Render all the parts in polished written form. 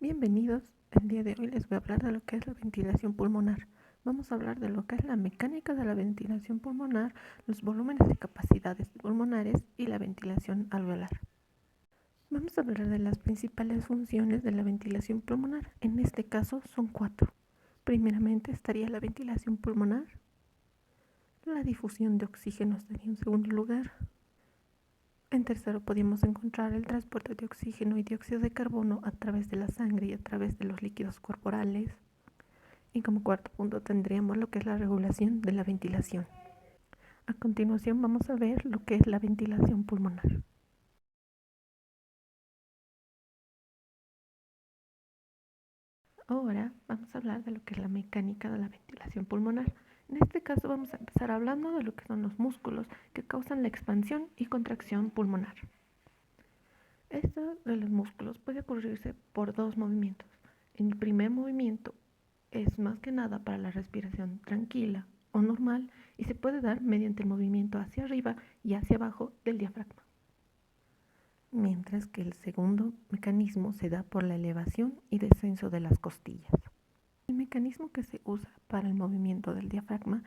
Bienvenidos. El día de hoy les voy a hablar de lo que es la ventilación pulmonar. Vamos a hablar de lo que es la mecánica de la ventilación pulmonar, los volúmenes y capacidades pulmonares y la ventilación alveolar. Vamos a hablar de las principales funciones de la ventilación pulmonar. En este caso son 4. Primeramente estaría la ventilación pulmonar. La difusión de oxígeno estaría en segundo lugar. En tercero podemos encontrar el transporte de oxígeno y dióxido de carbono a través de la sangre y a través de los líquidos corporales. Y como cuarto punto tendríamos lo que es la regulación de la ventilación. A continuación vamos a ver lo que es la ventilación pulmonar. Ahora vamos a hablar de lo que es la mecánica de la ventilación pulmonar. En este caso vamos a empezar hablando de lo que son los músculos que causan la expansión y contracción pulmonar. Esto de los músculos puede ocurrirse por dos movimientos. En el primer movimiento es más que nada para la respiración tranquila o normal y se puede dar mediante el movimiento hacia arriba y hacia abajo del diafragma. Mientras que el segundo mecanismo se da por la elevación y descenso de las costillas. El mecanismo que se usa para el movimiento del diafragma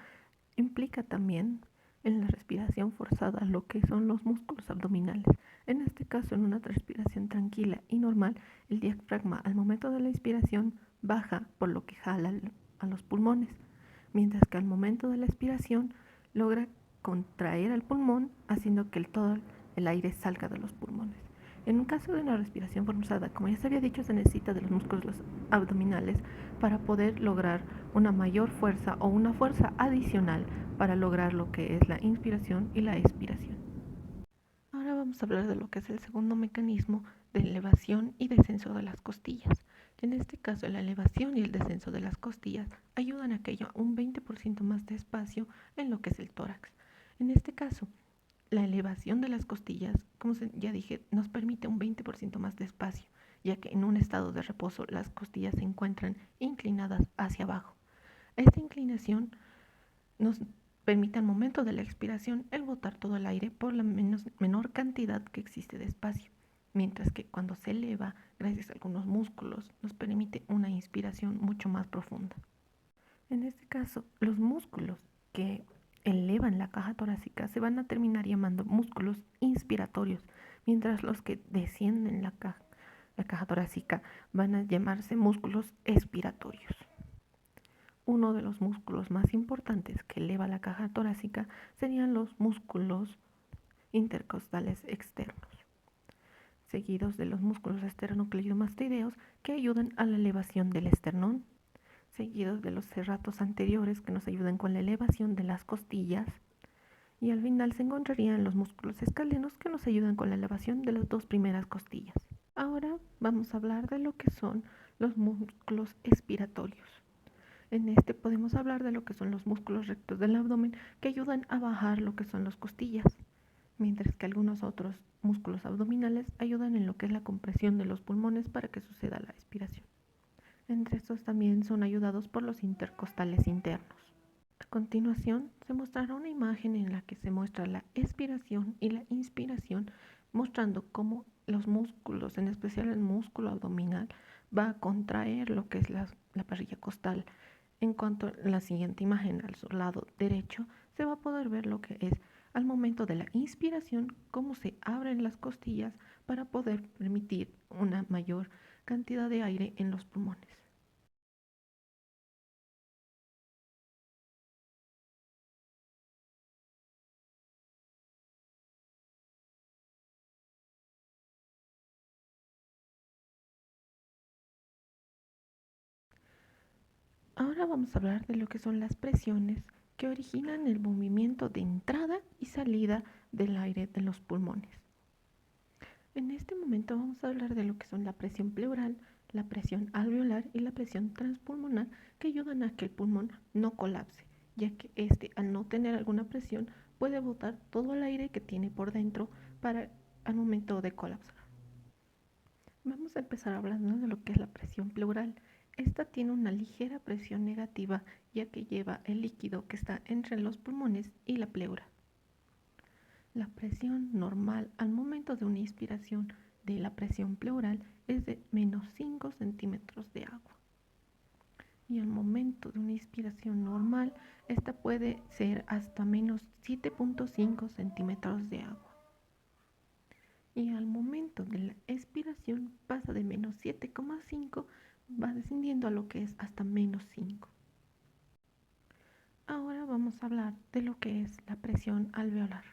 implica también en la respiración forzada lo que son los músculos abdominales. En este caso, en una respiración tranquila y normal, el diafragma al momento de la inspiración baja, por lo que jala a los pulmones, mientras que al momento de la expiración logra contraer al pulmón, haciendo que todo el aire salga de los pulmones. En un caso de una respiración forzada, como ya se había dicho, se necesita de los músculos abdominales para poder lograr una mayor fuerza o una fuerza adicional para lograr lo que es la inspiración y la expiración. Ahora vamos a hablar de lo que es el segundo mecanismo de elevación y descenso de las costillas. En este caso, la elevación y el descenso de las costillas ayudan a que haya un 20% más de espacio en lo que es el tórax. En este caso, la elevación de las costillas, como ya dije, nos permite un 20% más de espacio, ya que en un estado de reposo las costillas se encuentran inclinadas hacia abajo. Esta inclinación nos permite al momento de la expiración el botar todo el aire por la menor cantidad que existe de espacio, mientras que cuando se eleva, gracias a algunos músculos, nos permite una inspiración mucho más profunda. En este caso, los músculos que elevan la caja torácica se van a terminar llamando músculos inspiratorios, mientras los que descienden la caja torácica van a llamarse músculos expiratorios. Uno de los músculos más importantes que eleva la caja torácica serían los músculos intercostales externos, seguidos de los músculos esternocleidomastoideos que ayudan a la elevación del esternón, seguidos de los serratos anteriores que nos ayudan con la elevación de las costillas, y al final se encontrarían los músculos escalenos que nos ayudan con la elevación de las dos primeras costillas. Ahora vamos a hablar de lo que son los músculos expiratorios. En este podemos hablar de lo que son los músculos rectos del abdomen que ayudan a bajar lo que son las costillas, mientras que algunos otros músculos abdominales ayudan en lo que es la compresión de los pulmones para que suceda la expiración. Entre estos también son ayudados por los intercostales internos. A continuación se mostrará una imagen en la que se muestra la expiración y la inspiración, mostrando cómo los músculos, en especial el músculo abdominal, va a contraer lo que es la parrilla costal. En cuanto a la siguiente imagen, al lado derecho, se va a poder ver lo que es al momento de la inspiración, cómo se abren las costillas para poder permitir una mayor cantidad de aire en los pulmones. Ahora vamos a hablar de lo que son las presiones que originan el movimiento de entrada y salida del aire de los pulmones. En este momento vamos a hablar de lo que son la presión pleural, la presión alveolar y la presión transpulmonar, que ayudan a que el pulmón no colapse, ya que este, al no tener alguna presión, puede botar todo el aire que tiene por dentro para al momento de colapsar. Vamos a empezar hablando de lo que es la presión pleural. Esta tiene una ligera presión negativa, ya que lleva el líquido que está entre los pulmones y la pleura. La presión normal al momento de una inspiración de la presión pleural es de menos 5 centímetros de agua. Y al momento de una inspiración normal, esta puede ser hasta menos 7.5 centímetros de agua. Y al momento de la expiración pasa de menos 7,5, va descendiendo a lo que es hasta menos 5. Ahora vamos a hablar de lo que es la presión alveolar.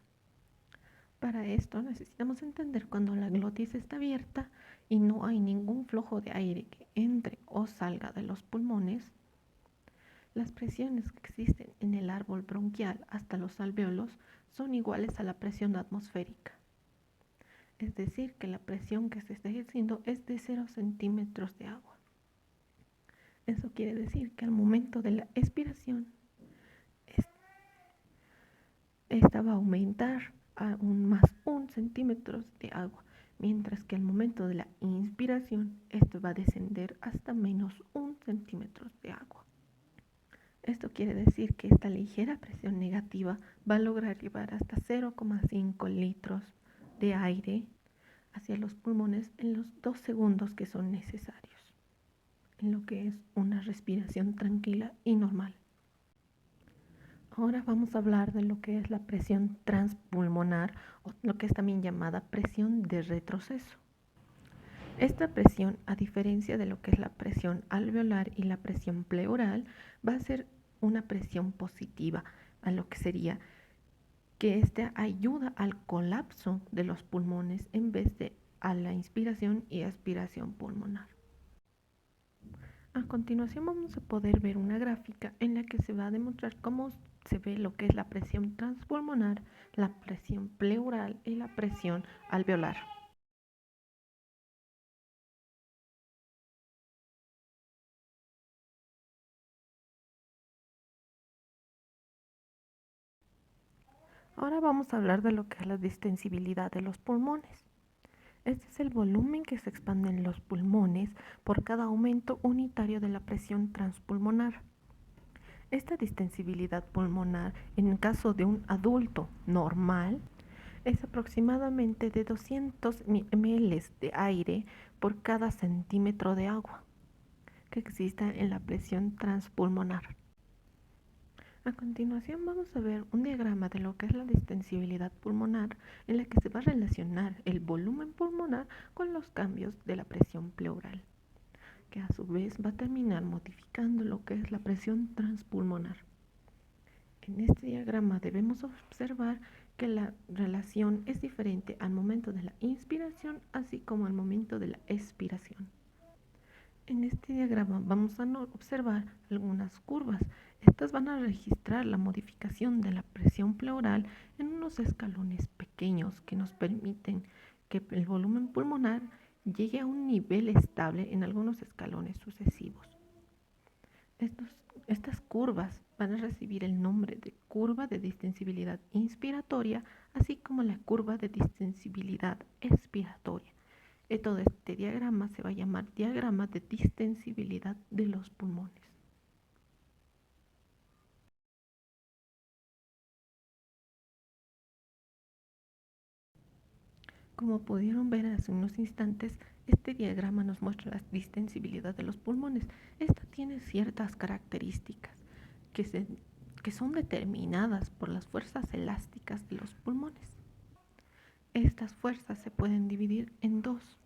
Para esto necesitamos entender cuando la glotis está abierta y no hay ningún flujo de aire que entre o salga de los pulmones. Las presiones que existen en el árbol bronquial hasta los alvéolos son iguales a la presión atmosférica. Es decir, que la presión que se está ejerciendo es de 0 centímetros de agua. Eso quiere decir que al momento de la expiración, esta va a aumentar a más 1 centímetro de agua, mientras que al momento de la inspiración, esto va a descender hasta menos 1 centímetro de agua. Esto quiere decir que esta ligera presión negativa va a lograr llevar hasta 0,5 litros de aire hacia los pulmones en los 2 segundos que son necesarios, en lo que es una respiración tranquila y normal. Ahora vamos a hablar de lo que es la presión transpulmonar, o lo que es también llamada presión de retroceso. Esta presión, a diferencia de lo que es la presión alveolar y la presión pleural, va a ser una presión positiva, a lo que sería que esta ayuda al colapso de los pulmones en vez de a la inspiración y expiración pulmonar. A continuación vamos a poder ver una gráfica en la que se va a demostrar cómo se ve lo que es la presión transpulmonar, la presión pleural y la presión alveolar. Ahora vamos a hablar de lo que es la distensibilidad de los pulmones. Este es el volumen que se expande en los pulmones por cada aumento unitario de la presión transpulmonar. Esta distensibilidad pulmonar, en el caso de un adulto normal, es aproximadamente de 200 ml de aire por cada centímetro de agua que exista en la presión transpulmonar. A continuación vamos a ver un diagrama de lo que es la distensibilidad pulmonar, en la que se va a relacionar el volumen pulmonar con los cambios de la presión pleural, que a su vez va a terminar modificando lo que es la presión transpulmonar. En este diagrama debemos observar que la relación es diferente al momento de la inspiración, así como al momento de la expiración. En este diagrama vamos a observar algunas curvas. Estas van a registrar la modificación de la presión pleural en unos escalones pequeños que nos permiten que el volumen pulmonar llegue a un nivel estable en algunos escalones sucesivos. Estas curvas van a recibir el nombre de curva de distensibilidad inspiratoria, así como la curva de distensibilidad expiratoria. Todo este diagrama se va a llamar diagrama de distensibilidad de los pulmones. Como pudieron ver hace unos instantes, este diagrama nos muestra la distensibilidad de los pulmones. Esta tiene ciertas características que son determinadas por las fuerzas elásticas de los pulmones. Estas fuerzas se pueden dividir en dos.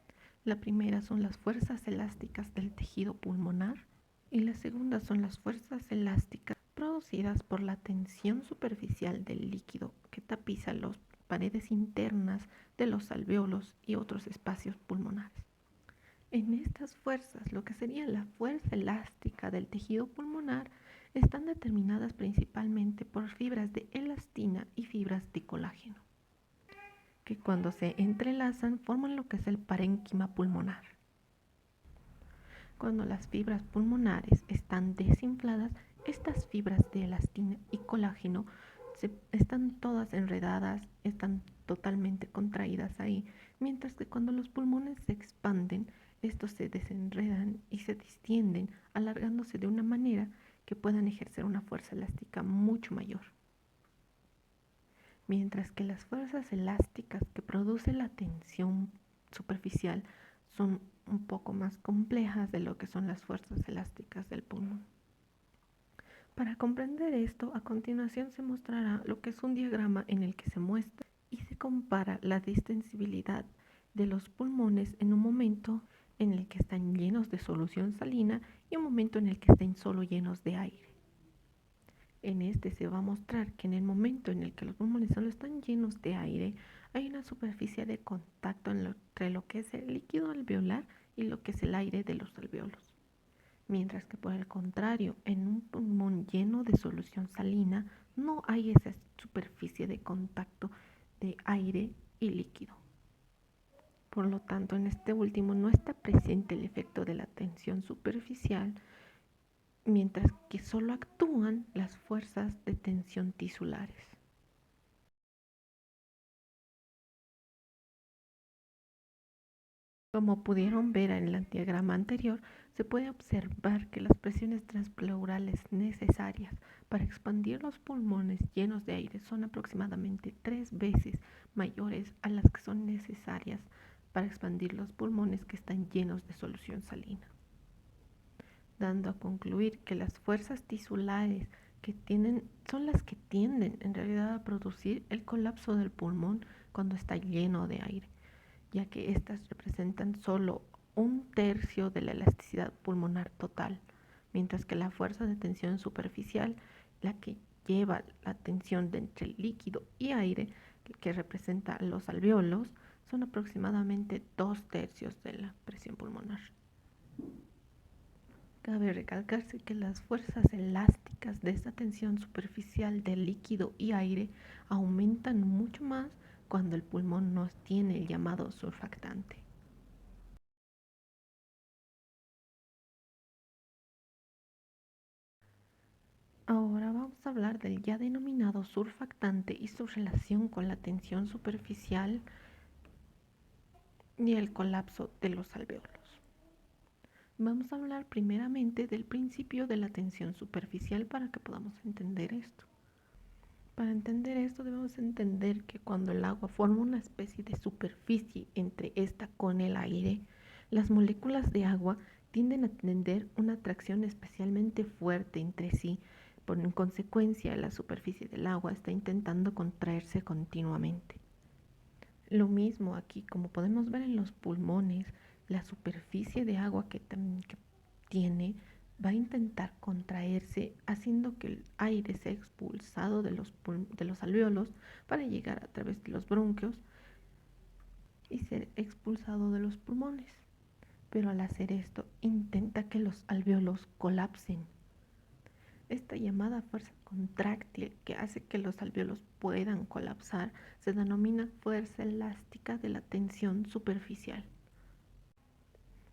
La primera son las fuerzas elásticas del tejido pulmonar y la segunda son las fuerzas elásticas producidas por la tensión superficial del líquido que tapiza las paredes internas de los alvéolos y otros espacios pulmonares. En estas fuerzas, lo que sería la fuerza elástica del tejido pulmonar, están determinadas principalmente por fibras de elastina y fibras de colágeno, que cuando se entrelazan forman lo que es el parénquima pulmonar. Cuando las fibras pulmonares están desinfladas, estas fibras de elastina y colágeno están todas enredadas, están totalmente contraídas ahí, mientras que cuando los pulmones se expanden, estos se desenredan y se distienden, alargándose de una manera que puedan ejercer una fuerza elástica mucho mayor. Mientras que las fuerzas elásticas que produce la tensión superficial son un poco más complejas de lo que son las fuerzas elásticas del pulmón. Para comprender esto, a continuación se mostrará lo que es un diagrama en el que se muestra y se compara la distensibilidad de los pulmones en un momento en el que están llenos de solución salina y un momento en el que estén solo llenos de aire. En este se va a mostrar que en el momento en el que los pulmones solo están llenos de aire, hay una superficie de contacto entre lo que es el líquido alveolar y lo que es el aire de los alveolos. Mientras que por el contrario, en un pulmón lleno de solución salina no hay esa superficie de contacto de aire y líquido. Por lo tanto, en este último no está presente el efecto de la tensión superficial, mientras que solo actúan las fuerzas de tensión tisulares. Como pudieron ver en el diagrama anterior, se puede observar que las presiones transpleurales necesarias para expandir los pulmones llenos de aire son aproximadamente 3 veces mayores a las que son necesarias para expandir los pulmones que están llenos de solución salina, dando a concluir que las fuerzas tisulares son las que tienden en realidad a producir el colapso del pulmón cuando está lleno de aire, ya que estas representan solo 1/3 de la elasticidad pulmonar total, mientras que la fuerza de tensión superficial, la que lleva la tensión de entre líquido y aire, que representa los alvéolos, son aproximadamente 2/3 de la presión pulmonar. Cabe recalcarse que las fuerzas elásticas de esta tensión superficial de líquido y aire aumentan mucho más cuando el pulmón no tiene el llamado surfactante. Ahora vamos a hablar del ya denominado surfactante y su relación con la tensión superficial y el colapso de los alvéolos. Vamos a hablar primeramente del principio de la tensión superficial para que podamos entender esto. Para entender esto debemos entender que cuando el agua forma una especie de superficie entre esta con el aire, las moléculas de agua tienden a tener una atracción especialmente fuerte entre sí. En consecuencia, la superficie del agua está intentando contraerse continuamente. Lo mismo aquí, como podemos ver en los pulmones, la superficie de agua que tiene va a intentar contraerse, haciendo que el aire sea expulsado de los alvéolos para llegar a través de los bronquios y ser expulsado de los pulmones. Pero al hacer esto, intenta que los alvéolos colapsen. Esta llamada fuerza contráctil que hace que los alvéolos puedan colapsar se denomina fuerza elástica de la tensión superficial.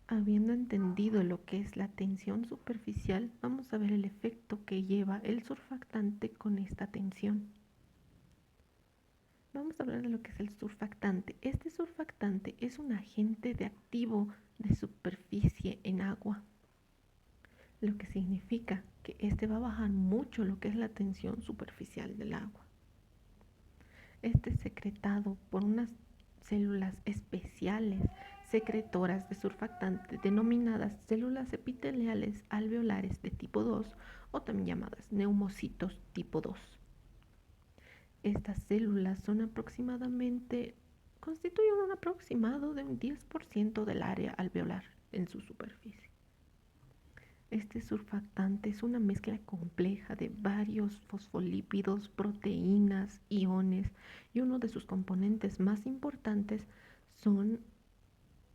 Habiendo entendido lo que es la tensión superficial, vamos a ver el efecto que lleva el surfactante con esta tensión. Vamos a hablar de lo que es el surfactante. Este surfactante es un agente de activo de superficie en agua, lo que significa que este va a bajar mucho lo que es la tensión superficial del agua. Este es secretado por unas células especiales secretoras de surfactante denominadas células epiteliales alveolares de tipo 2 o también llamadas neumocitos tipo 2. Estas células constituyen un aproximado de un 10% del área alveolar en su superficie. Este surfactante es una mezcla compleja de varios fosfolípidos, proteínas, iones, y uno de sus componentes más importantes son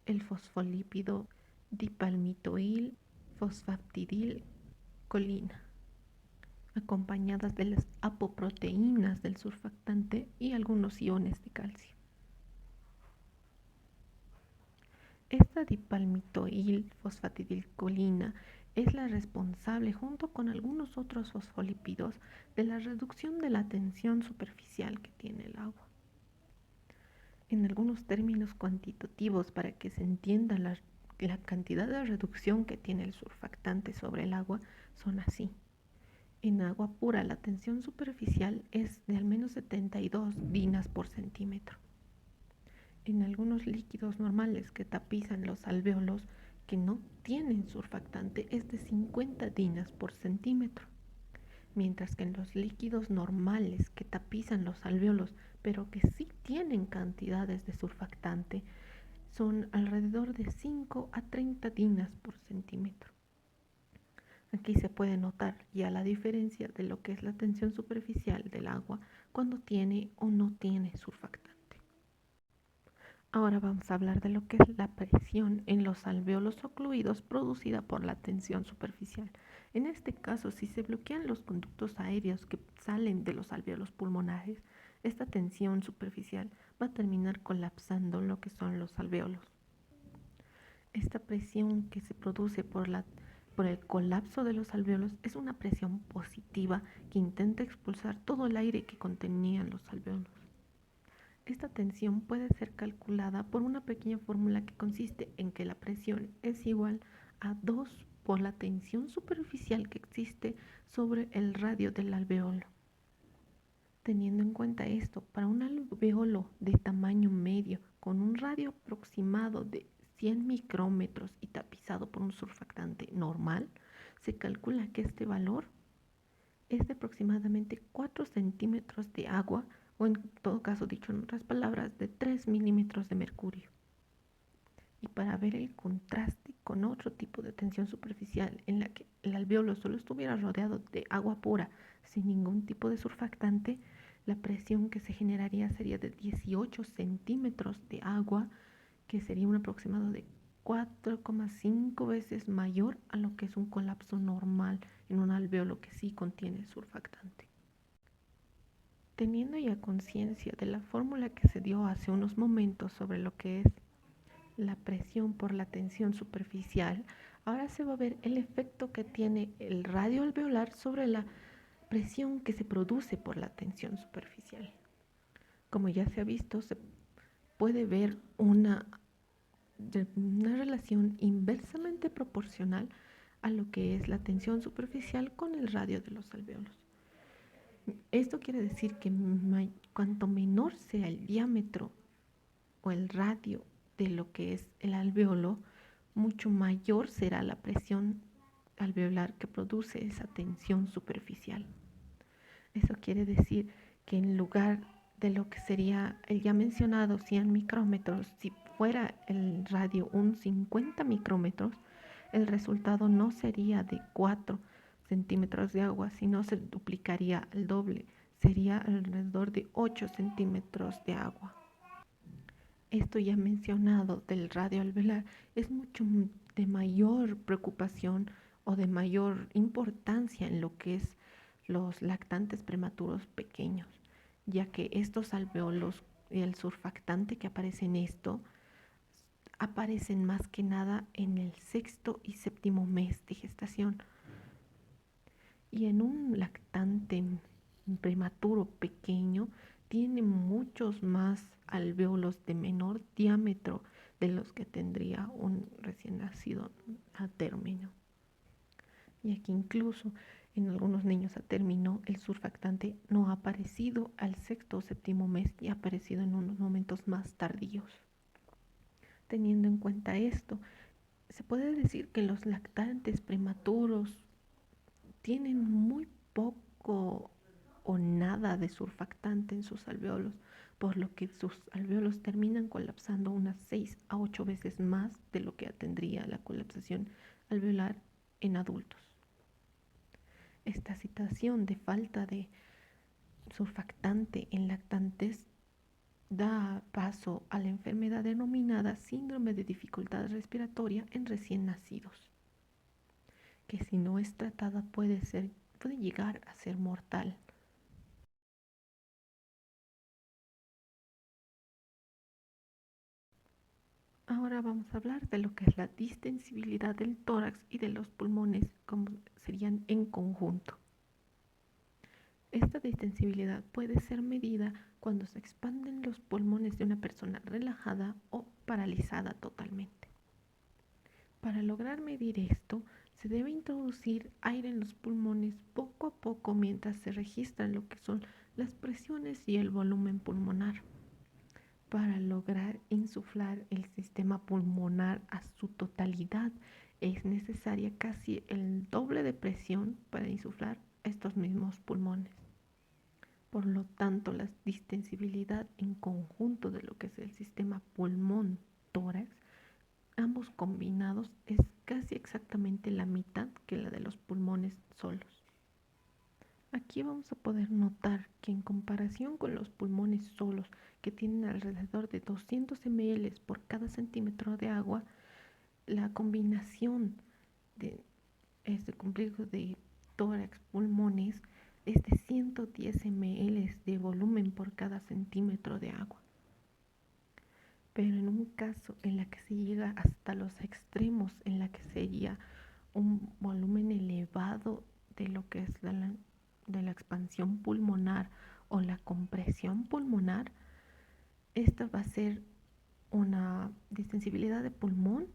el fosfolípido dipalmitoil fosfatidilcolina, acompañadas de las apoproteínas del surfactante y algunos iones de calcio. Esta dipalmitoil fosfatidilcolina es la responsable, junto con algunos otros fosfolípidos, de la reducción de la tensión superficial que tiene el agua. En algunos términos cuantitativos, para que se entienda la cantidad de reducción que tiene el surfactante sobre el agua, son así. En agua pura, la tensión superficial es de al menos 72 dinas por centímetro. en algunos líquidos normales que tapizan los alvéolos que no tienen surfactante es de 50 dinas por centímetro, mientras que en los líquidos normales que tapizan los alvéolos pero que sí tienen cantidades de surfactante son alrededor de 5 a 30 dinas por centímetro. Aquí se puede notar ya la diferencia de lo que es la tensión superficial del agua cuando tiene o no tiene surfactante. Ahora vamos a hablar de lo que es la presión en los alvéolos ocluidos producida por la tensión superficial. En este caso, si se bloquean los conductos aéreos que salen de los alvéolos pulmonares, esta tensión superficial va a terminar colapsando lo que son los alvéolos. Esta presión que se produce por el colapso de los alvéolos es una presión positiva que intenta expulsar todo el aire que contenían los alvéolos. Esta tensión puede ser calculada por una pequeña fórmula que consiste en que la presión es igual a 2 por la tensión superficial que existe sobre el radio del alvéolo. Teniendo en cuenta esto, para un alvéolo de tamaño medio con un radio aproximado de 100 micrómetros y tapizado por un surfactante normal, se calcula que este valor es de aproximadamente 4 centímetros de agua o en todo caso, dicho en otras palabras, de 3 milímetros de mercurio. Y para ver el contraste con otro tipo de tensión superficial en la que el alvéolo solo estuviera rodeado de agua pura sin ningún tipo de surfactante, la presión que se generaría sería de 18 centímetros de agua, que sería un aproximado de 4,5 veces mayor a lo que es un colapso normal en un alvéolo que sí contiene surfactante. Teniendo ya conciencia de la fórmula que se dio hace unos momentos sobre lo que es la presión por la tensión superficial, ahora se va a ver el efecto que tiene el radio alveolar sobre la presión que se produce por la tensión superficial. Como ya se ha visto, se puede ver una relación inversamente proporcional a lo que es la tensión superficial con el radio de los alvéolos. Esto quiere decir que cuanto menor sea el diámetro o el radio de lo que es el alvéolo, mucho mayor será la presión alveolar que produce esa tensión superficial. Eso quiere decir que en lugar de lo que sería el ya mencionado 100 micrómetros, si fuera el radio un 50 micrómetros, el resultado no sería de 4 centímetros de agua, sino se duplicaría el doble, sería alrededor de 8 centímetros de agua. Esto ya mencionado del radio alveolar es mucho de mayor preocupación o de mayor importancia en lo que es los lactantes prematuros pequeños, ya que estos alvéolos y el surfactante que aparece en esto aparecen más que nada en el sexto y séptimo mes de gestación. Y en un lactante prematuro pequeño tiene muchos más alvéolos de menor diámetro de los que tendría un recién nacido a término. Y aquí incluso en algunos niños a término el surfactante no ha aparecido al sexto o séptimo mes y ha aparecido en unos momentos más tardíos. Teniendo en cuenta esto, se puede decir que los lactantes prematuros tienen muy poco o nada de surfactante en sus alvéolos, por lo que sus alvéolos terminan colapsando unas 6 a 8 veces más de lo que tendría la colapsación alveolar en adultos. Esta situación de falta de surfactante en lactantes da paso a la enfermedad denominada síndrome de dificultad respiratoria en recién nacidos, que si no es tratada puede llegar a ser mortal. Ahora vamos a hablar de lo que es la distensibilidad del tórax y de los pulmones, como serían en conjunto. Esta distensibilidad puede ser medida cuando se expanden los pulmones de una persona relajada o paralizada totalmente. Para lograr medir esto, se debe introducir aire en los pulmones poco a poco mientras se registran lo que son las presiones y el volumen pulmonar. Para lograr insuflar el sistema pulmonar a su totalidad, es necesaria casi el doble de presión para insuflar estos mismos pulmones. Por lo tanto, la distensibilidad en conjunto de lo que es el sistema pulmón-tórax, ambos combinados, es casi exactamente la mitad que la de los pulmones solos. Aquí vamos a poder notar que en comparación con los pulmones solos, que tienen alrededor de 200 ml por cada centímetro de agua, la combinación de este complejo de tórax pulmones es de 110 ml de volumen por cada centímetro de agua. Pero en un caso en la que se llega hasta los extremos, en la que sería un volumen elevado de lo que es de la expansión pulmonar o la compresión pulmonar, esta va a ser una distensibilidad de pulmón.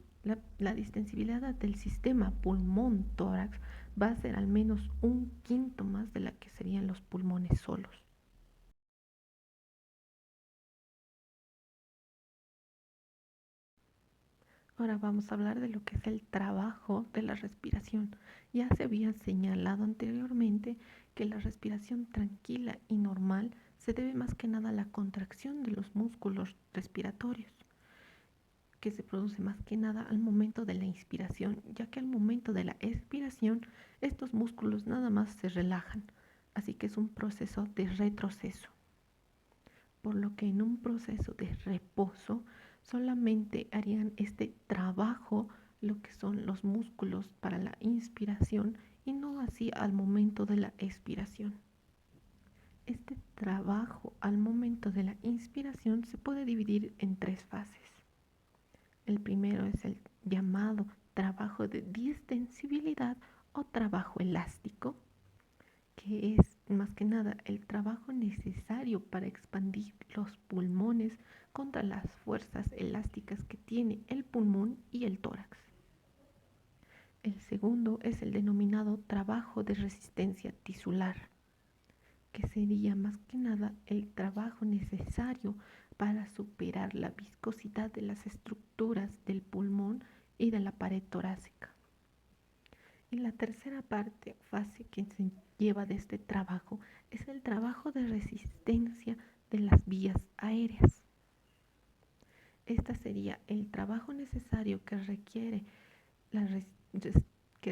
La distensibilidad del sistema pulmón-tórax va a ser al menos un quinto más de la que serían los pulmones solos. Ahora vamos a hablar de lo que es el trabajo de la respiración. Ya se había señalado anteriormente que la respiración tranquila y normal se debe más que nada a la contracción de los músculos respiratorios, que se produce más que nada al momento de la inspiración, ya que al momento de la expiración estos músculos nada más se relajan, así que es un proceso de retroceso. Por lo que en un proceso de reposo solamente harían este trabajo lo que son los músculos para la inspiración y no así al momento de la expiración. Este trabajo al momento de la inspiración se puede dividir en tres fases. El primero es el llamado trabajo de distensibilidad o trabajo elástico, que es más que nada el trabajo necesario para expandir los pulmones contra las fuerzas elásticas que tiene el pulmón y el tórax. El segundo es el denominado trabajo de resistencia tisular, que sería más que nada el trabajo necesario para superar la viscosidad de las estructuras del pulmón y de la pared torácica. Y la tercera fase que se lleva de este trabajo es el trabajo de resistencia de las vías aéreas. Este sería el trabajo necesario que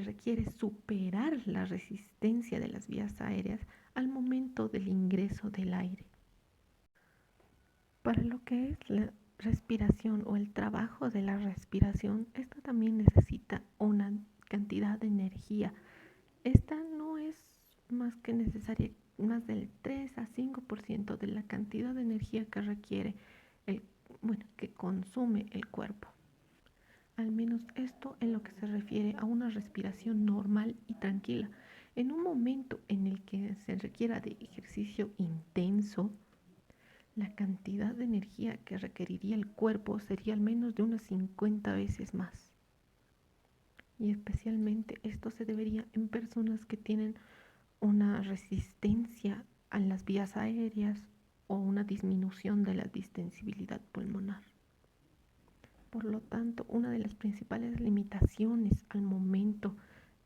requiere superar la resistencia de las vías aéreas al momento del ingreso del aire. Para lo que es la respiración o el trabajo de la respiración, esto también necesita una cantidad de energía. Esta no es más que necesaria, más del 3 a 5% de la cantidad de energía que requiere que consume el cuerpo. Al menos esto en lo que se refiere a una respiración normal y tranquila. En un momento en el que se requiera de ejercicio intenso, la cantidad de energía que requeriría el cuerpo sería al menos de unas 50 veces más. Y especialmente esto se debería en personas que tienen una resistencia a las vías aéreas o una disminución de la distensibilidad pulmonar. Por lo tanto, una de las principales limitaciones al momento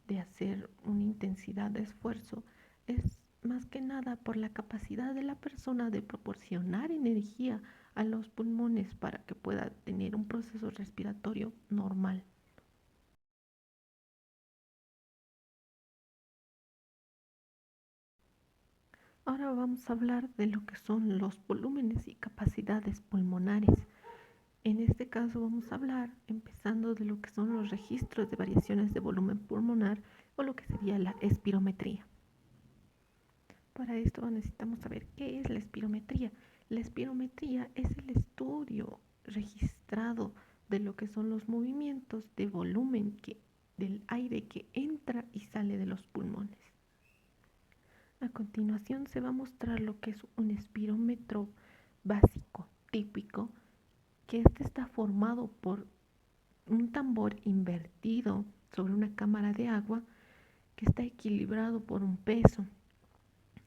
de hacer una intensidad de esfuerzo es más que nada por la capacidad de la persona de proporcionar energía a los pulmones para que pueda tener un proceso respiratorio normal. Ahora vamos a hablar de lo que son los volúmenes y capacidades pulmonares. En este caso vamos a hablar empezando de lo que son los registros de variaciones de volumen pulmonar o lo que sería la espirometría. Para esto necesitamos saber qué es la espirometría. La espirometría es el estudio registrado de lo que son los movimientos de volumen del aire que entra y sale de los pulmones. A continuación se va a mostrar lo que es un espirómetro básico, típico, que este está formado por un tambor invertido sobre una cámara de agua que está equilibrado por un peso.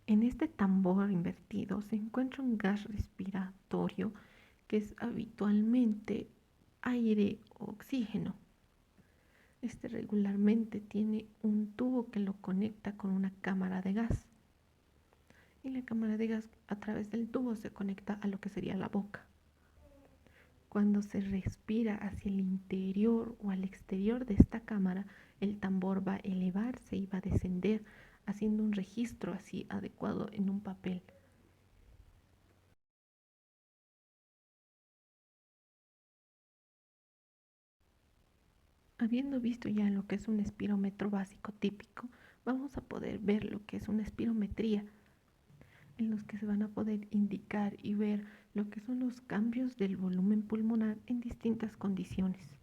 En este tambor invertido se encuentra un gas respiratorio que es habitualmente aire o oxígeno. Este regularmente tiene un tubo que lo conecta con una cámara de gas. Y la cámara de gas a través del tubo se conecta a lo que sería la boca. Cuando se respira hacia el interior o al exterior de esta cámara, el tambor va a elevarse y va a descender, haciendo un registro así adecuado en un papel. Habiendo visto ya lo que es un espirómetro básico típico, vamos a poder ver lo que es una espirometría, en los que se van a poder indicar y ver lo que son los cambios del volumen pulmonar en distintas condiciones.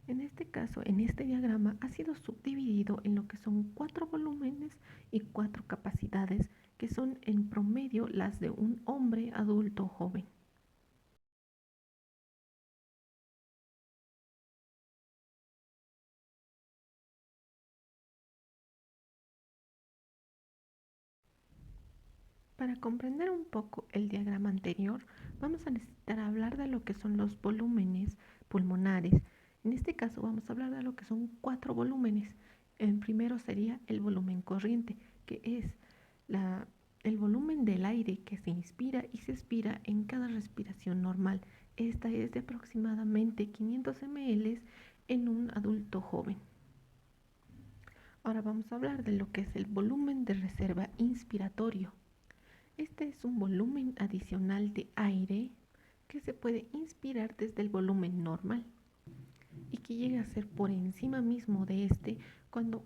En este caso, en este diagrama ha sido subdividido en lo que son 4 volúmenes y 4 capacidades, que son en promedio las de un hombre adulto joven. Para comprender un poco el diagrama anterior, vamos a necesitar hablar de lo que son los volúmenes pulmonares. En este caso vamos a hablar de lo que son 4 volúmenes. El primero sería el volumen corriente, que es el volumen del aire que se inspira y se expira en cada respiración normal. Esta es de aproximadamente 500 ml en un adulto joven. Ahora vamos a hablar de lo que es el volumen de reserva inspiratorio. Este es un volumen adicional de aire que se puede inspirar desde el volumen normal y que llega a ser por encima mismo de este cuando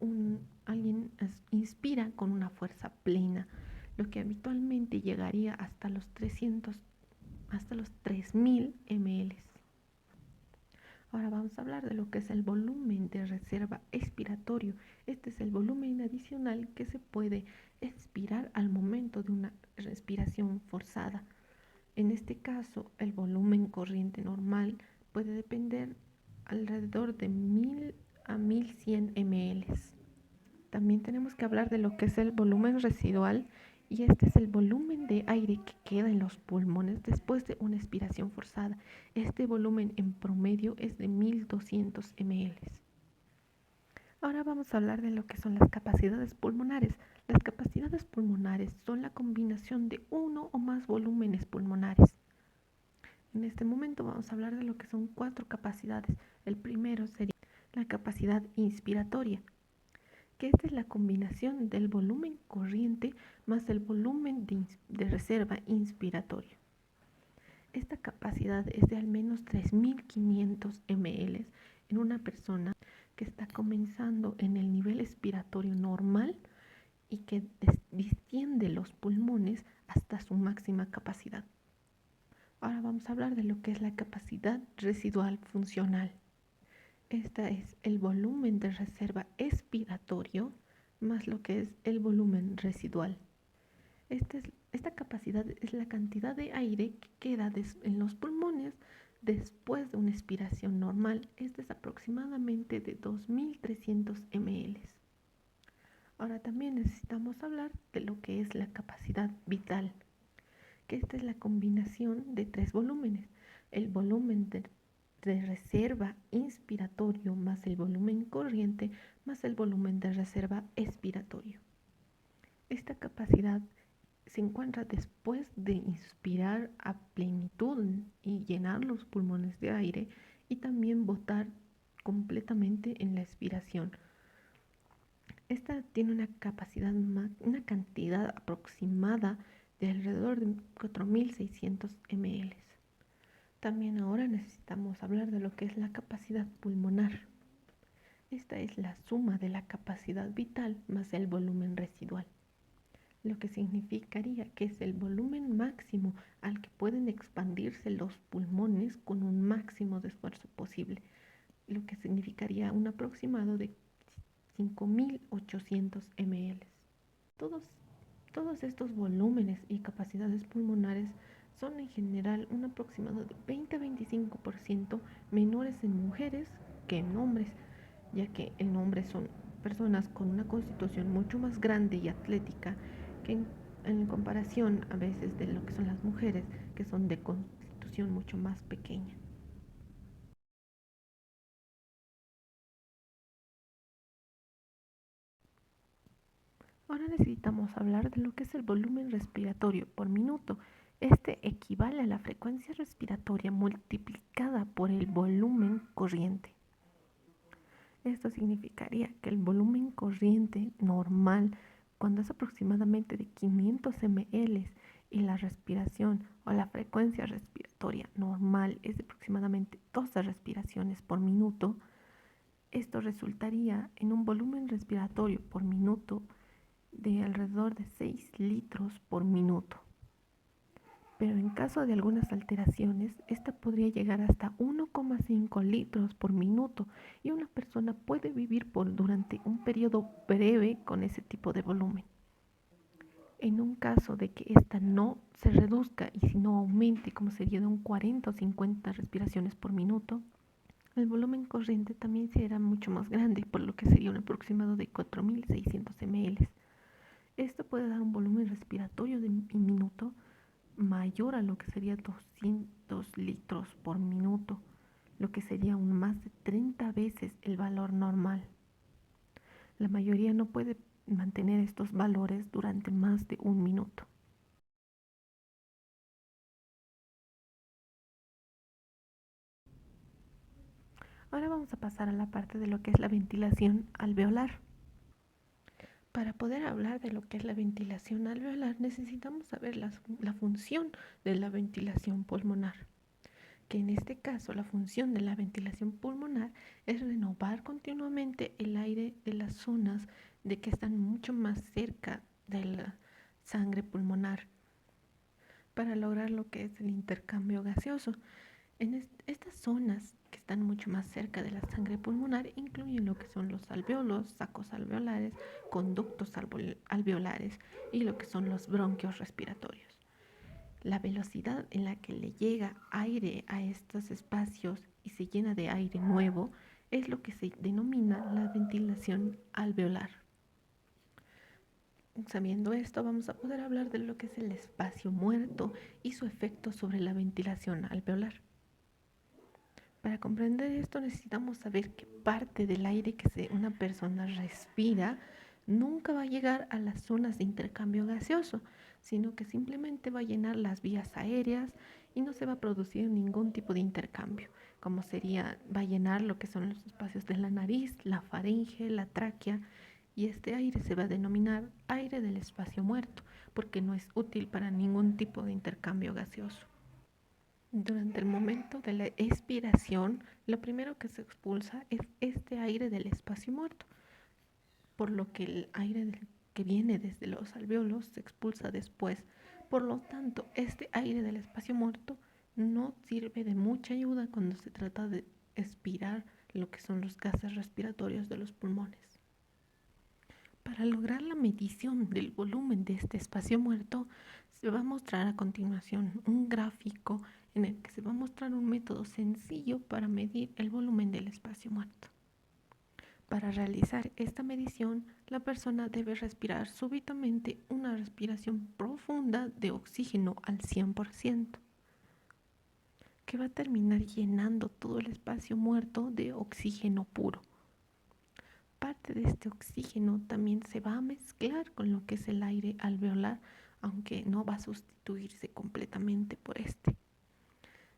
alguien inspira con una fuerza plena, lo que habitualmente llegaría hasta los 3000 ml. Ahora vamos a hablar de lo que es el volumen de reserva expiratorio. Este es el volumen adicional que se puede expirar al momento de una respiración forzada. En este caso, el volumen corriente normal puede depender alrededor de 1000 a 1100 ml. También tenemos que hablar de lo que es el volumen residual, y este es el volumen de aire que queda en los pulmones después de una expiración forzada. Este volumen en promedio es de 1200 ml. Ahora vamos a hablar de lo que son las capacidades pulmonares. Las capacidades pulmonares son la combinación de uno o más volúmenes pulmonares. En este momento vamos a hablar de lo que son 4 capacidades. El primero sería la capacidad inspiratoria, que esta es la combinación del volumen corriente más el volumen de reserva inspiratorio. Esta capacidad es de al menos 3500 ml en una persona que está comenzando en el nivel expiratorio normal y que distiende los pulmones hasta su máxima capacidad. Ahora vamos a hablar de lo que es la capacidad residual funcional. Esta es el volumen de reserva expiratorio más lo que es el volumen residual. Esta capacidad es la cantidad de aire que queda en los pulmones después de una expiración normal. Esta es aproximadamente de 2300 ml. Ahora también necesitamos hablar de lo que es la capacidad vital, que esta es la combinación de 3 volúmenes. El volumen de reserva inspiratorio más el volumen corriente más el volumen de reserva expiratorio. Esta capacidad se encuentra después de inspirar a plenitud y llenar los pulmones de aire y también botar completamente en la expiración. Esta tiene una capacidad, una cantidad aproximada de alrededor de 4600 ml. También ahora necesitamos hablar de lo que es la capacidad pulmonar. Esta es la suma de la capacidad vital más el volumen residual, lo que significaría que es el volumen máximo al que pueden expandirse los pulmones con un máximo de esfuerzo posible, lo que significaría un aproximado de 5800 ml. Todos, todos estos volúmenes y capacidades pulmonares son en general un aproximado de 20-25% menores en mujeres que en hombres, ya que en hombres son personas con una constitución mucho más grande y atlética que en comparación a veces de lo que son las mujeres, que son de constitución porción mucho más pequeña. Ahora necesitamos hablar de lo que es el volumen respiratorio por minuto. Este equivale a la frecuencia respiratoria multiplicada por el volumen corriente. Esto significaría que el volumen corriente normal, cuando es aproximadamente de 500 ml y la respiración o la frecuencia respiratoria normal es de aproximadamente 12 respiraciones por minuto, esto resultaría en un volumen respiratorio por minuto de alrededor de 6 litros por minuto. Pero en caso de algunas alteraciones, esta podría llegar hasta 1,5 litros por minuto y una persona puede vivir durante un periodo breve con ese tipo de volumen. En un caso de que esta no se reduzca y si no aumente, como sería de un 40 o 50 respiraciones por minuto, el volumen corriente también será mucho más grande, por lo que sería un aproximado de 4.600 ml. Esto puede dar un volumen respiratorio de minuto mayor a lo que sería 200 litros por minuto, lo que sería aún más de 30 veces el valor normal. La mayoría no puede mantener estos valores durante más de un minuto. Ahora vamos a pasar a la parte de lo que es la ventilación alveolar. Para poder hablar de lo que es la ventilación alveolar necesitamos saber la función de la ventilación pulmonar, que en este caso la función de la ventilación pulmonar es renovar continuamente el aire de las zonas de que están mucho más cerca de la sangre pulmonar para lograr lo que es el intercambio gaseoso. En estas zonas que están mucho más cerca de la sangre pulmonar incluyen lo que son los alveolos, sacos alveolares, conductos alveolares y lo que son los bronquios respiratorios. La velocidad en la que le llega aire a estos espacios y se llena de aire nuevo es lo que se denomina la ventilación alveolar. Sabiendo esto, vamos a poder hablar de lo que es el espacio muerto y su efecto sobre la ventilación alveolar. Para comprender esto necesitamos saber que parte del aire que una persona respira nunca va a llegar a las zonas de intercambio gaseoso, sino que simplemente va a llenar las vías aéreas y no se va a producir ningún tipo de intercambio, como va a llenar lo que son los espacios de la nariz, la faringe, la tráquea, y este aire se va a denominar aire del espacio muerto, porque no es útil para ningún tipo de intercambio gaseoso. Durante el momento de la expiración, lo primero que se expulsa es este aire del espacio muerto, por lo que el aire que viene desde los alveolos se expulsa después. Por lo tanto, este aire del espacio muerto no sirve de mucha ayuda cuando se trata de expirar lo que son los gases respiratorios de los pulmones. Para lograr la medición del volumen de este espacio muerto, se va a mostrar a continuación un gráfico en el que se va a mostrar un método sencillo para medir el volumen del espacio muerto. Para realizar esta medición, la persona debe respirar súbitamente una respiración profunda de oxígeno al 100%, que va a terminar llenando todo el espacio muerto de oxígeno puro. Parte de este oxígeno también se va a mezclar con lo que es el aire alveolar, aunque no va a sustituirse completamente por este.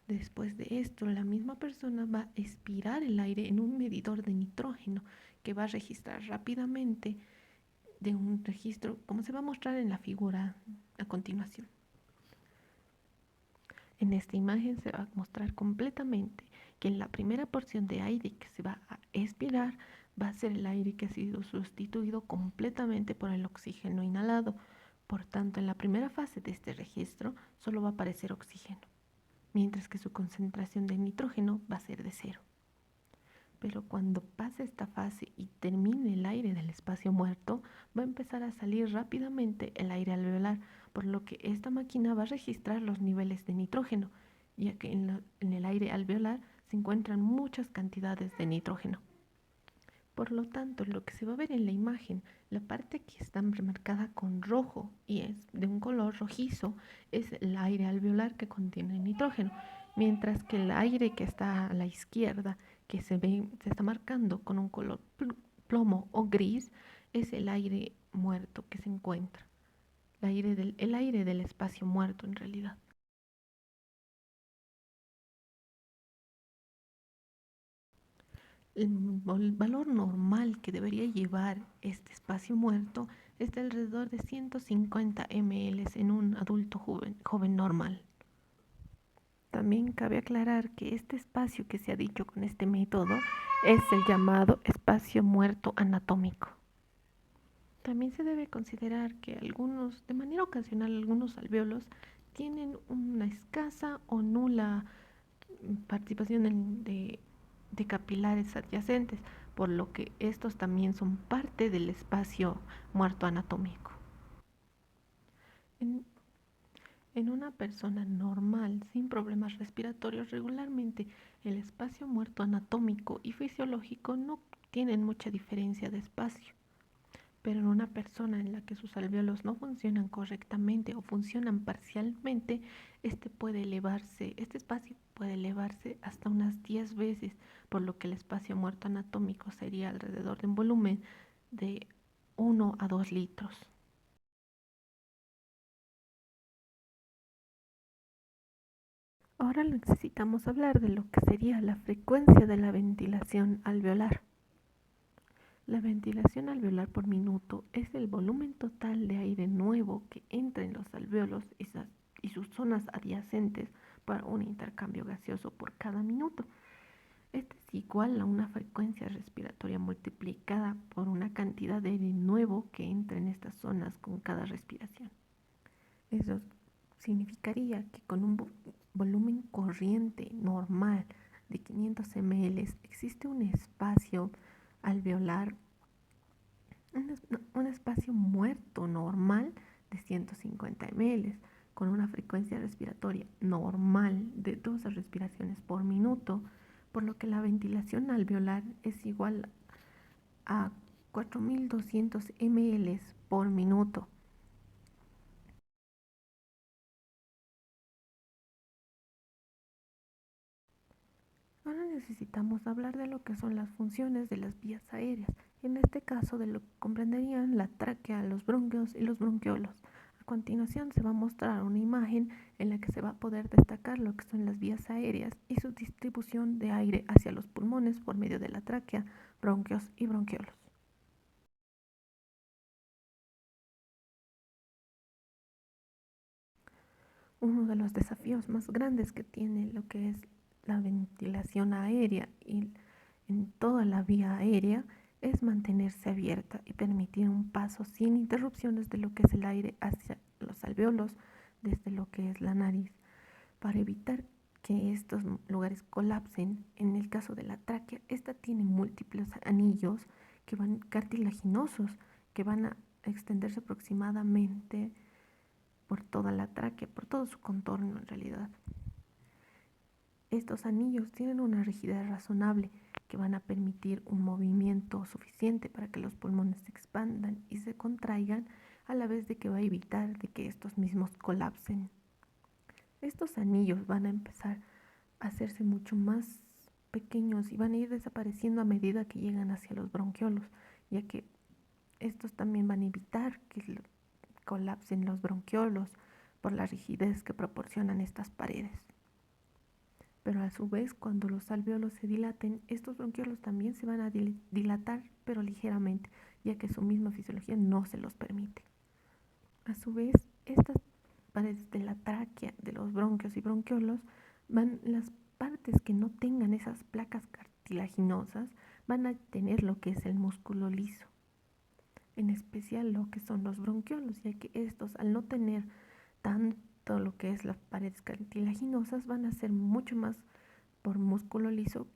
Después de esto, la misma persona va a expirar el aire en un medidor de nitrógeno que va a registrar rápidamente de un registro, como se va a mostrar en la figura a continuación. En esta imagen se va a mostrar completamente que en la primera porción de aire que se va a expirar va a ser el aire que ha sido sustituido completamente por el oxígeno inhalado. Por tanto, en la primera fase de este registro solo va a aparecer oxígeno, mientras que su concentración de nitrógeno va a ser de 0. Pero cuando pase esta fase y termine el aire del espacio muerto, va a empezar a salir rápidamente el aire alveolar, por lo que esta máquina va a registrar los niveles de nitrógeno, ya que en el aire alveolar se encuentran muchas cantidades de nitrógeno. Por lo tanto, lo que se va a ver en la imagen, la parte que está remarcada con rojo y es de un color rojizo, es el aire alveolar que contiene nitrógeno, mientras que el aire que está a la izquierda, que se está marcando con un color plomo o gris, es el aire muerto que se encuentra, el aire del espacio muerto en realidad. El valor normal que debería llevar este espacio muerto es de alrededor de 150 ml en un adulto joven normal. También cabe aclarar que este espacio que se ha dicho con este método es el llamado espacio muerto anatómico. También se debe considerar que de manera ocasional, algunos alvéolos tienen una escasa o nula participación de capilares adyacentes, por lo que estos también son parte del espacio muerto anatómico. En, en una persona normal, sin problemas respiratorios, regularmente el espacio muerto anatómico y fisiológico no tienen mucha diferencia de espacio. Pero en una persona en la que sus alvéolos no funcionan correctamente o funcionan parcialmente, este espacio puede elevarse hasta unas 10 veces, por lo que el espacio muerto anatómico sería alrededor de un volumen de 1 a 2 litros. Ahora necesitamos hablar de lo que sería la frecuencia de la ventilación alveolar. La ventilación alveolar por minuto es el volumen total de aire nuevo que entra en los alvéolos y sus zonas adyacentes para un intercambio gaseoso por cada minuto. Esto es igual a una frecuencia respiratoria multiplicada por una cantidad de aire nuevo que entra en estas zonas con cada respiración. Eso significaría que con un volumen corriente normal de 500 ml existe un espacio alveolar, un espacio muerto normal de 150 ml con una frecuencia respiratoria normal de 12 respiraciones por minuto, por lo que la ventilación alveolar es igual a 4200 ml por minuto. Ahora necesitamos hablar de lo que son las funciones de las vías aéreas, en este caso de lo que comprenderían la tráquea, los bronquios y los bronquiolos. A continuación se va a mostrar una imagen en la que se va a poder destacar lo que son las vías aéreas y su distribución de aire hacia los pulmones por medio de la tráquea, bronquios y bronquiolos. Uno de los desafíos más grandes que tiene lo que es la ventilación aérea y en toda la vía aérea es mantenerse abierta y permitir un paso sin interrupciones de lo que es el aire hacia los alvéolos desde lo que es la nariz, para evitar que estos lugares colapsen. En el caso de la tráquea, esta tiene múltiples anillos que van cartilaginosos que van a extenderse aproximadamente por toda la tráquea, por todo su contorno en realidad. Estos anillos tienen una rigidez razonable que van a permitir un movimiento suficiente para que los pulmones se expandan y se contraigan, a la vez de que va a evitar de que estos mismos colapsen. Estos anillos van a empezar a hacerse mucho más pequeños y van a ir desapareciendo a medida que llegan hacia los bronquiolos, ya que estos también van a evitar que colapsen los bronquiolos por la rigidez que proporcionan estas paredes. Pero a su vez, cuando los alvéolos se dilaten, estos bronquiolos también se van a dilatar, pero ligeramente, ya que su misma fisiología no se los permite. A su vez, estas paredes de la tráquea, de los bronquios y bronquiolos, las partes que no tengan esas placas cartilaginosas van a tener lo que es el músculo liso, en especial lo que son los bronquiolos, ya que estos, al no tener tanto lo que es las paredes cartilaginosas, van a ser mucho más por músculo liso,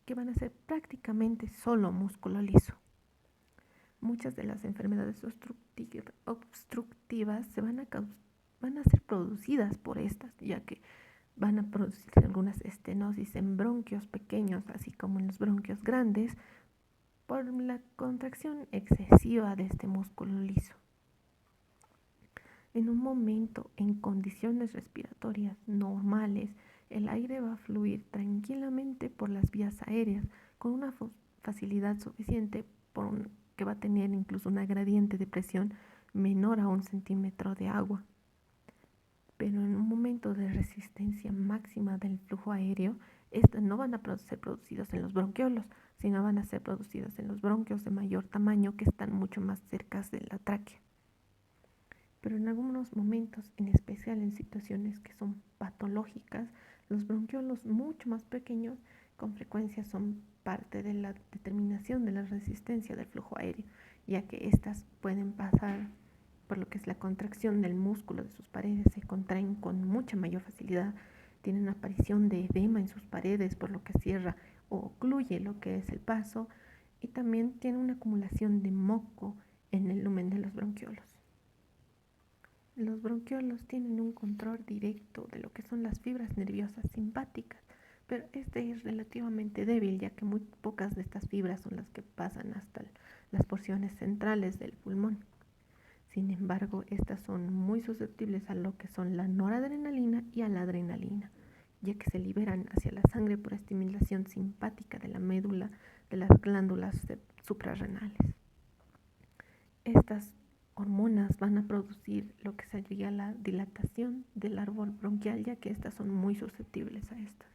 que van a ser prácticamente solo músculo liso. Muchas de las enfermedades obstructivas van a ser producidas por estas, ya que van a producir algunas estenosis en bronquios pequeños, así como en los bronquios grandes, por la contracción excesiva de este músculo liso. En un momento, en condiciones respiratorias normales, el aire va a fluir tranquilamente por las vías aéreas con una facilidad suficiente que va a tener incluso una gradiente de presión menor a 1 centímetro de agua. Pero en un momento de resistencia máxima del flujo aéreo, estas no van a ser producidas en los bronquiolos, sino van a ser producidas en los bronquios de mayor tamaño que están mucho más cerca de la tráquea. Pero en algunos momentos, en especial en situaciones que son patológicas, los bronquiolos mucho más pequeños con frecuencia son parte de la determinación de la resistencia del flujo aéreo, ya que éstas pueden pasar por lo que es la contracción del músculo de sus paredes, se contraen con mucha mayor facilidad, tienen aparición de edema en sus paredes, por lo que cierra o ocluye lo que es el paso, y también tiene una acumulación de moco en el lumen de los bronquiolos. Los bronquiolos tienen un control directo de lo que son las fibras nerviosas simpáticas, pero este es relativamente débil, ya que muy pocas de estas fibras son las que pasan hasta las porciones centrales del pulmón. Sin embargo, estas son muy susceptibles a lo que son la noradrenalina y a la adrenalina, ya que se liberan hacia la sangre por estimulación simpática de la médula de las glándulas suprarrenales. Estas hormonas van a producir lo que sería la dilatación del árbol bronquial, ya que estas son muy susceptibles a estas.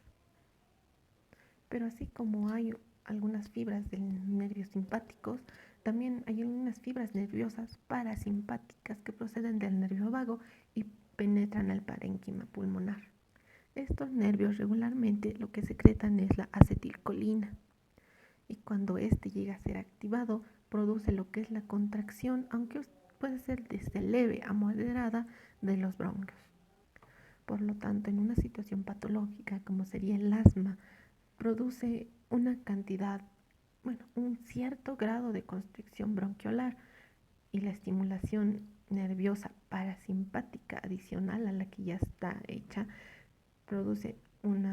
Pero así como hay algunas fibras del nervio simpáticos, también hay algunas fibras nerviosas parasimpáticas que proceden del nervio vago y penetran al parénquima pulmonar. Estos nervios regularmente lo que secretan es la acetilcolina, y cuando este llega a ser activado produce lo que es la contracción, aunque puede ser desde leve a moderada, de los bronquios. Por lo tanto, en una situación patológica como sería el asma, produce una cantidad, un cierto grado de constricción bronquiolar, y la estimulación nerviosa parasimpática adicional a la que ya está hecha produce un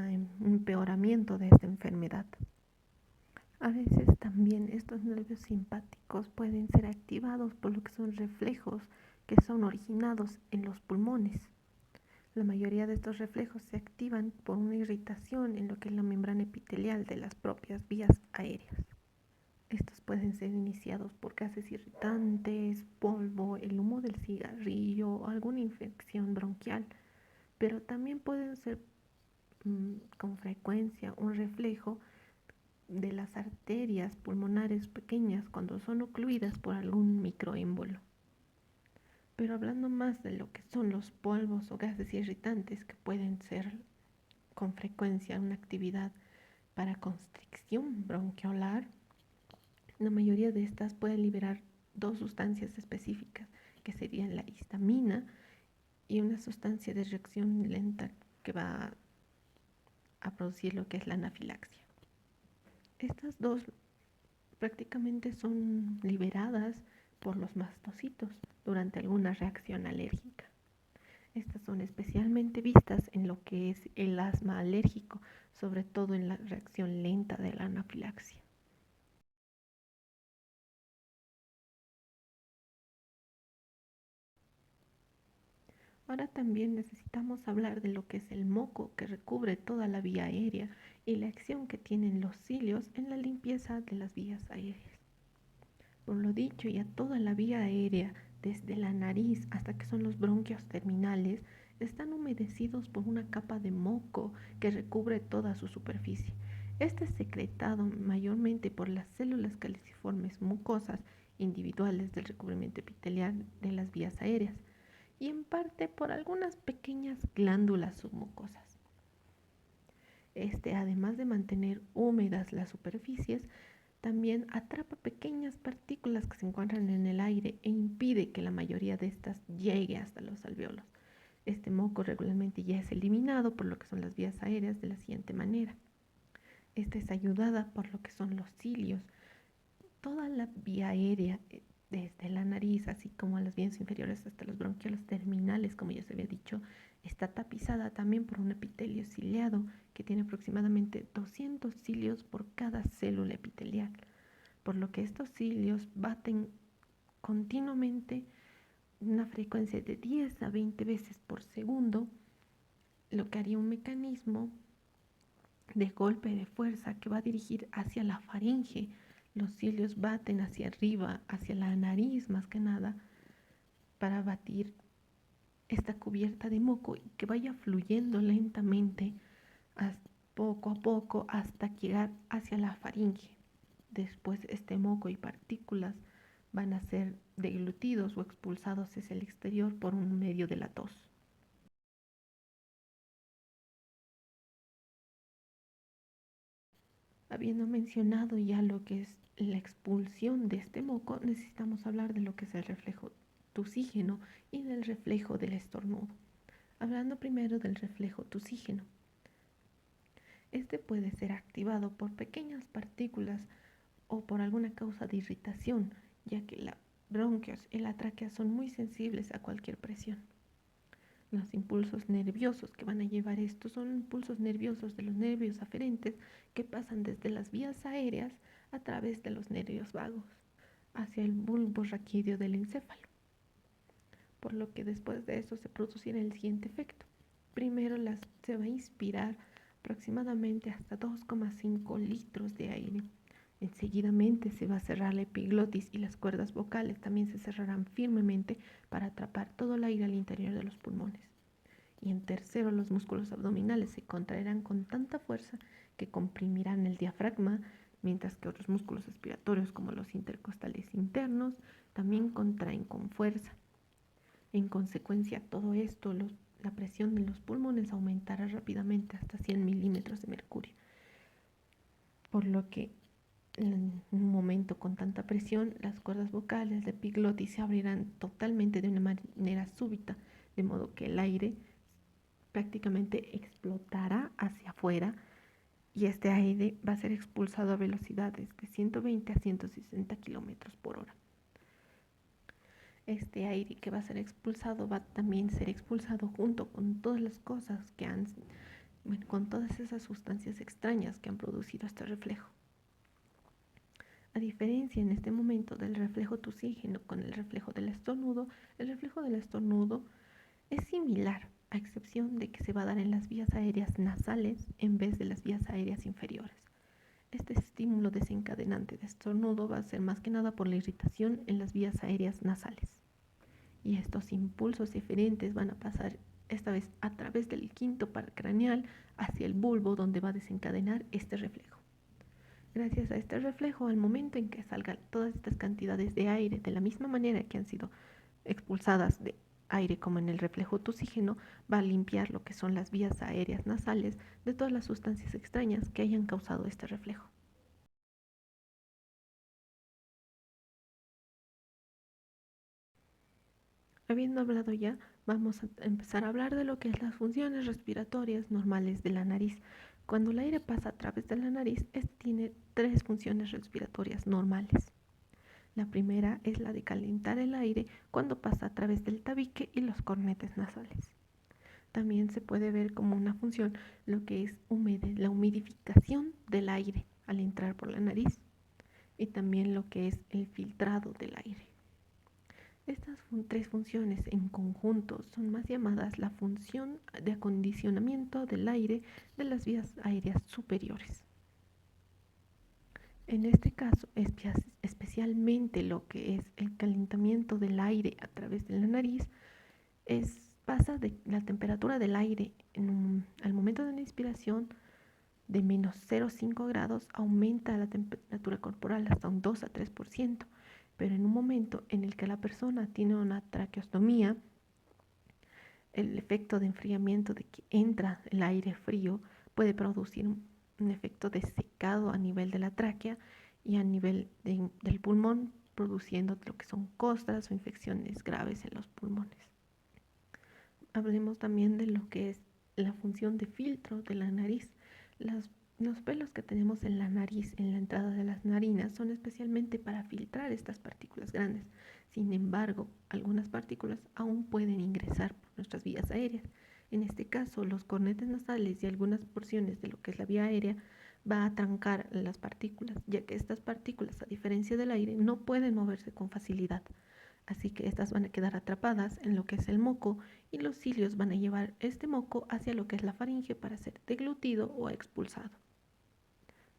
empeoramiento de esta enfermedad. A veces también estos nervios simpáticos pueden ser activados por lo que son reflejos que son originados en los pulmones. La mayoría de estos reflejos se activan por una irritación en lo que es la membrana epitelial de las propias vías aéreas. Estos pueden ser iniciados por gases irritantes, polvo, el humo del cigarrillo o alguna infección bronquial, pero también pueden ser con frecuencia un reflejo de las arterias pulmonares pequeñas cuando son ocluidas por algún microémbolo. Pero hablando más de lo que son los polvos o gases irritantes, que pueden ser con frecuencia una actividad para constricción bronquiolar, la mayoría de estas pueden liberar dos sustancias específicas, que serían la histamina y una sustancia de reacción lenta que va a producir lo que es la anafilaxia. Estas dos prácticamente son liberadas por los mastocitos durante alguna reacción alérgica. Estas son especialmente vistas en lo que es el asma alérgico, sobre todo en la reacción lenta de la anafilaxia. Ahora también necesitamos hablar de lo que es el moco que recubre toda la vía aérea y la acción que tienen los cilios en la limpieza de las vías aéreas. Por lo dicho, ya toda la vía aérea, desde la nariz hasta que son los bronquios terminales, están humedecidos por una capa de moco que recubre toda su superficie. Este es secretado mayormente por las células caliciformes mucosas individuales del recubrimiento epitelial de las vías aéreas y en parte por algunas pequeñas glándulas submucosas. Además de mantener húmedas las superficies, también atrapa pequeñas partículas que se encuentran en el aire e impide que la mayoría de estas llegue hasta los alvéolos. Este moco regularmente ya es eliminado por lo que son las vías aéreas de la siguiente manera. Esta es ayudada por lo que son los cilios. Toda la vía aérea, desde la nariz, así como a las vías inferiores hasta los bronquiolos terminales, como ya se había dicho, está tapizada también por un epitelio ciliado que tiene aproximadamente 200 cilios por cada célula epitelial, por lo que estos cilios baten continuamente una frecuencia de 10 a 20 veces por segundo lo que haría un mecanismo de golpe de fuerza que va a dirigir hacia la faringe. Los cilios baten hacia arriba, hacia la nariz más que nada, para batir esta cubierta de moco y que vaya fluyendo lentamente, poco a poco, hasta llegar hacia la faringe. Después este moco y partículas van a ser deglutidos o expulsados hacia el exterior por un medio de la tos. Habiendo mencionado ya lo que es la expulsión de este moco, necesitamos hablar de lo que es el reflejo tusígeno y del reflejo del estornudo. Hablando primero del reflejo tusígeno. Este puede ser activado por pequeñas partículas o por alguna causa de irritación, ya que los bronquios y la tráquea son muy sensibles a cualquier presión. Los impulsos nerviosos que van a llevar esto son impulsos nerviosos de los nervios aferentes que pasan desde las vías aéreas a través de los nervios vagos hacia el bulbo raquídeo del encéfalo. Por lo que después de eso se producirá el siguiente efecto. Primero se va a inspirar aproximadamente hasta 2,5 litros de aire. Enseguidamente se va a cerrar la epiglotis y las cuerdas vocales también se cerrarán firmemente para atrapar todo el aire al interior de los pulmones. Y en tercero, los músculos abdominales se contraerán con tanta fuerza que comprimirán el diafragma, mientras que otros músculos respiratorios como los intercostales internos también contraen con fuerza. En consecuencia, todo esto, la presión de los pulmones aumentará rápidamente hasta 100 milímetros de mercurio, por lo que en un momento con tanta presión, las cuerdas vocales de epiglotis se abrirán totalmente de una manera súbita, de modo que el aire prácticamente explotará hacia afuera y este aire va a ser expulsado a velocidades de 120 a 160 kilómetros por hora. Este aire que va a ser expulsado va a también ser expulsado junto con todas las cosas con todas esas sustancias extrañas que han producido este reflejo. A diferencia en este momento del reflejo tusígeno con el reflejo del estornudo es similar, a excepción de que se va a dar en las vías aéreas nasales en vez de las vías aéreas inferiores. Este estímulo desencadenante de estornudo va a ser más que nada por la irritación en las vías aéreas nasales. Y estos impulsos eferentes van a pasar esta vez a través del quinto par craneal hacia el bulbo, donde va a desencadenar este reflejo. Gracias a este reflejo, al momento en que salgan todas estas cantidades de aire de la misma manera que han sido expulsadas de aire como en el reflejo tusígeno, va a limpiar lo que son las vías aéreas nasales de todas las sustancias extrañas que hayan causado este reflejo. Habiendo hablado ya, vamos a empezar a hablar de lo que es las funciones respiratorias normales de la nariz. Cuando el aire pasa a través de la nariz, este tiene tres funciones respiratorias normales. La primera es la de calentar el aire cuando pasa a través del tabique y los cornetes nasales. También se puede ver como una función lo que es la humidificación del aire al entrar por la nariz y también lo que es el filtrado del aire. Estas tres funciones en conjunto son más llamadas la función de acondicionamiento del aire de las vías aéreas superiores. En este caso, especialmente lo que es el calentamiento del aire a través de la nariz, pasa de la temperatura del aire al momento de la inspiración de menos 0,5 grados, aumenta la temperatura corporal hasta un 2 a 3%, pero en un momento en el que la persona tiene una traqueostomía, el efecto de enfriamiento de que entra el aire frío puede producir un efecto de secado a nivel de la tráquea y a nivel del pulmón, produciendo lo que son costras o infecciones graves en los pulmones. Hablemos también de lo que es la función de filtro de la nariz. Los pelos que tenemos en la nariz, en la entrada de las narinas, son especialmente para filtrar estas partículas grandes. Sin embargo, algunas partículas aún pueden ingresar por nuestras vías aéreas. En este caso, los cornetes nasales y algunas porciones de lo que es la vía aérea va a trancar las partículas, ya que estas partículas, a diferencia del aire, no pueden moverse con facilidad. Así que estas van a quedar atrapadas en lo que es el moco y los cilios van a llevar este moco hacia lo que es la faringe para ser deglutido o expulsado.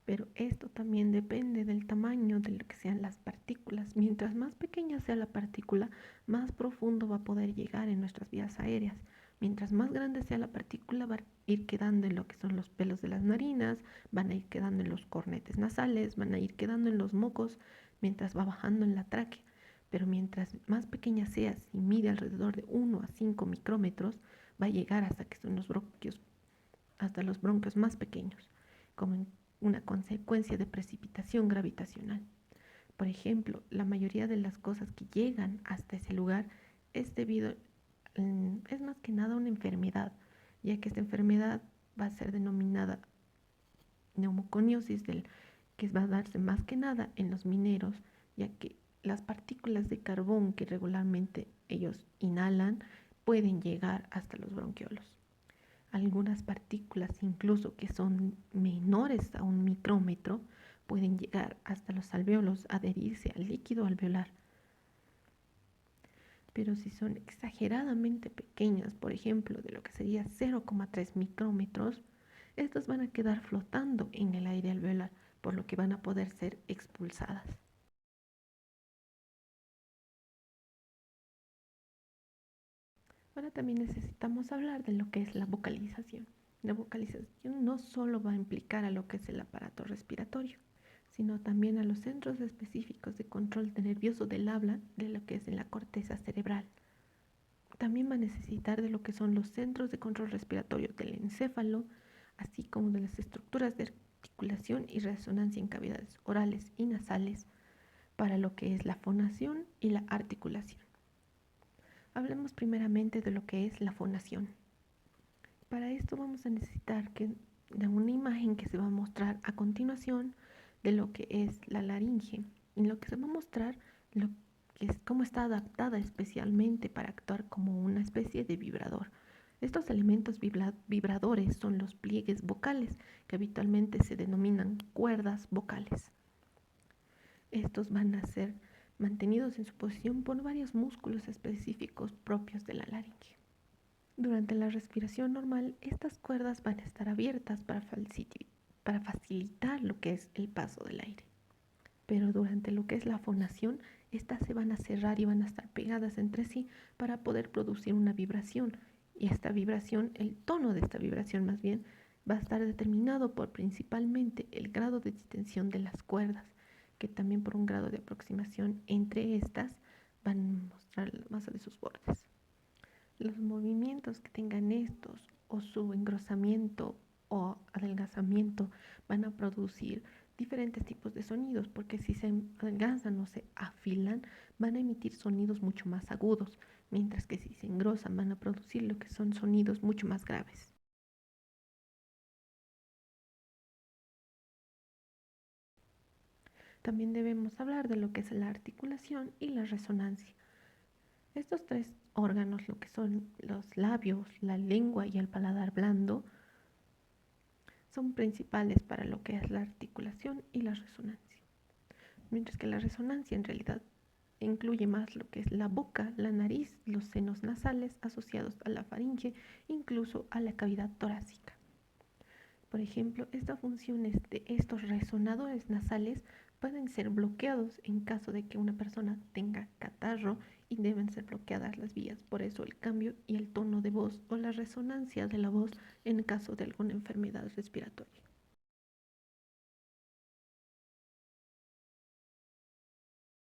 Pero esto también depende del tamaño de lo que sean las partículas. Mientras más pequeña sea la partícula, más profundo va a poder llegar en nuestras vías aéreas. Mientras más grande sea la partícula, va a ir quedando en lo que son los pelos de las narinas, van a ir quedando en los cornetes nasales, van a ir quedando en los mocos, mientras va bajando en la tráquea. Pero mientras más pequeña sea, si mide alrededor de 1 a 5 micrómetros, va a llegar hasta que son los bronquios, hasta los bronquios más pequeños, como en una consecuencia de precipitación gravitacional. Por ejemplo, la mayoría de las cosas que llegan hasta ese lugar es debido, es más que nada una enfermedad, ya que esta enfermedad va a ser denominada neumoconiosis, que va a darse más que nada en los mineros, ya que las partículas de carbón que regularmente ellos inhalan pueden llegar hasta los bronquiolos. Algunas partículas, incluso que son menores a un micrómetro, pueden llegar hasta los alvéolos, adherirse al líquido alveolar. Pero si son exageradamente pequeñas, por ejemplo, de lo que sería 0,3 micrómetros, estas van a quedar flotando en el aire alveolar, por lo que van a poder ser expulsadas. Ahora también necesitamos hablar de lo que es la vocalización. La vocalización no solo va a implicar a lo que es el aparato respiratorio, sino también a los centros específicos de control nervioso del habla, de lo que es en la corteza cerebral. También va a necesitar de lo que son los centros de control respiratorio del encéfalo, así como de las estructuras de articulación y resonancia en cavidades orales y nasales para lo que es la fonación y la articulación. Hablemos primeramente de lo que es la fonación. Para esto vamos a necesitar de una imagen que se va a mostrar a continuación de lo que es la laringe, en lo que se va a mostrar lo que es cómo está adaptada especialmente para actuar como una especie de vibrador. Estos elementos vibradores son los pliegues vocales, que habitualmente se denominan cuerdas vocales. Estos van a ser mantenidos en su posición por varios músculos específicos propios de la laringe. Durante la respiración normal, estas cuerdas van a estar abiertas para facilitar lo que es el paso del aire. Pero durante lo que es la fonación, estas se van a cerrar y van a estar pegadas entre sí para poder producir una vibración. Y esta vibración, el tono de esta vibración más bien, va a estar determinado por principalmente el grado de distensión de las cuerdas, que también por un grado de aproximación entre estas van a mostrar la masa de sus bordes. Los movimientos que tengan estos o su engrosamiento o adelgazamiento van a producir diferentes tipos de sonidos, porque si se adelgazan o se afilan van a emitir sonidos mucho más agudos, mientras que si se engrosan van a producir lo que son sonidos mucho más graves. También debemos hablar de lo que es la articulación y la resonancia. Estos tres órganos, lo que son los labios, la lengua y el paladar blando, son principales para lo que es la articulación y la resonancia. Mientras que la resonancia en realidad incluye más lo que es la boca, la nariz, los senos nasales asociados a la faringe, incluso a la cavidad torácica. Por ejemplo, estas funciones de estos resonadores nasales pueden ser bloqueados en caso de que una persona tenga catarro y deben ser bloqueadas las vías. Por eso el cambio y el tono de voz o la resonancia de la voz en caso de alguna enfermedad respiratoria.